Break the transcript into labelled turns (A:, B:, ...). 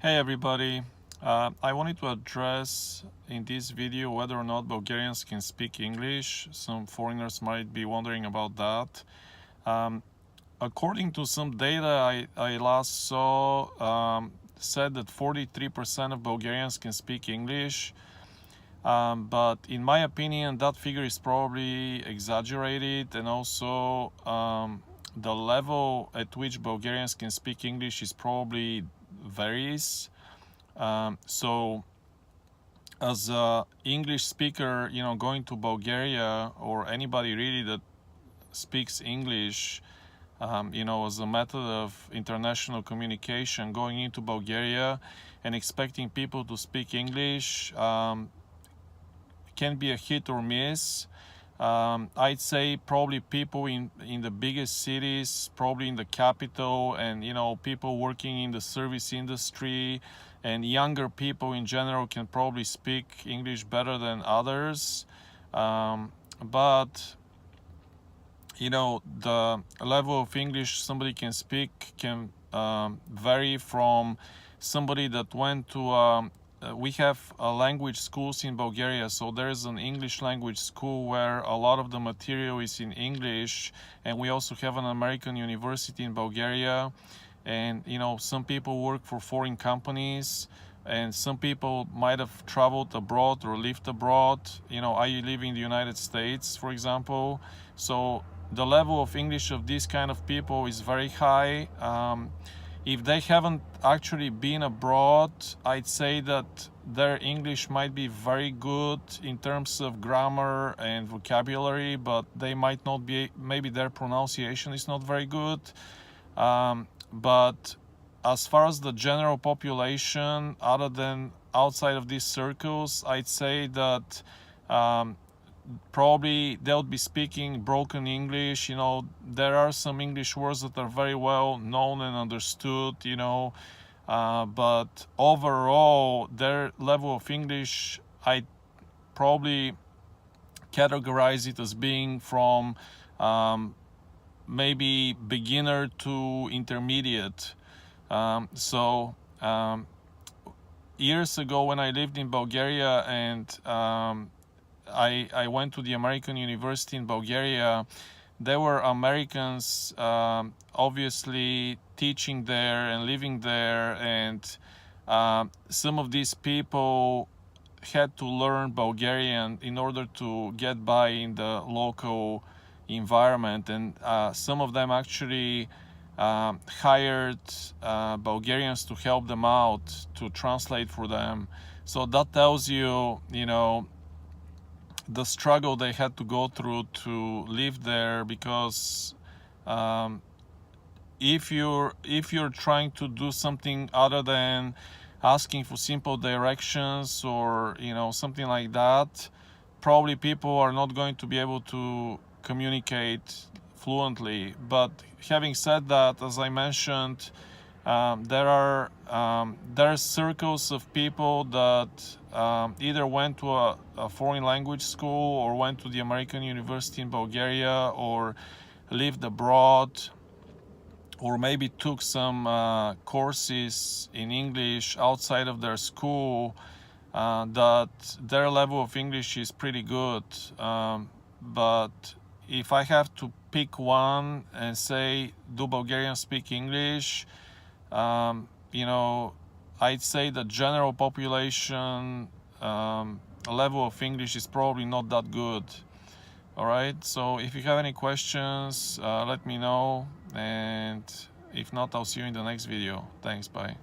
A: Hey everybody, I wanted to address in this video whether or not Bulgarians can speak English. Some foreigners might be wondering about that. According to some data I last saw, said that 43% of Bulgarians can speak English. But in my opinion, that figure is probably exaggerated, and also the level at which Bulgarians can speak English is probably varies. So as a English speaker, going to Bulgaria, or anybody really that speaks English, as a method of international communication, going into Bulgaria and expecting people to speak English can be a hit or miss. I'd say probably people in the biggest cities, probably in the capital, and people working in the service industry and younger people in general can probably speak English better than others. But the level of English somebody can speak can vary from somebody that went to we have language schools in Bulgaria, so there's an English language school where a lot of the material is in English, and we also have an American university in Bulgaria. And some people work for foreign companies, and some people might have traveled abroad or lived abroad. I live in the United States, for example, so the level of English of these kind of people is very high. If they haven't actually been abroad, I'd say that their English might be very good in terms of grammar and vocabulary, but they might not be, maybe their pronunciation is not very good. But as far as the general population, other than outside of these circles, I'd say that probably they'll be speaking broken English. There are some English words that are very well known and understood, but overall their level of English, I probably categorize it as being from maybe beginner to intermediate. Years ago when I lived in Bulgaria and I went to the American University in Bulgaria, there were Americans obviously teaching there and living there, and some of these people had to learn Bulgarian in order to get by in the local environment, and some of them actually hired Bulgarians to help them out, to translate for them. So that tells you, the struggle they had to go through to live there, because if you're trying to do something other than asking for simple directions or something like that, probably people are not going to be able to communicate fluently. But having said that, as I mentioned, there are circles of people that either went to a foreign language school or went to the American University in Bulgaria or lived abroad, or maybe took some courses in English outside of their school, that their level of English is pretty good. But if I have to pick one and say, do Bulgarians speak English? I'd say the general population level of English is probably not that good. All right, so if you have any questions, let me know, and if not, I'll see you in the next video. Thanks, bye.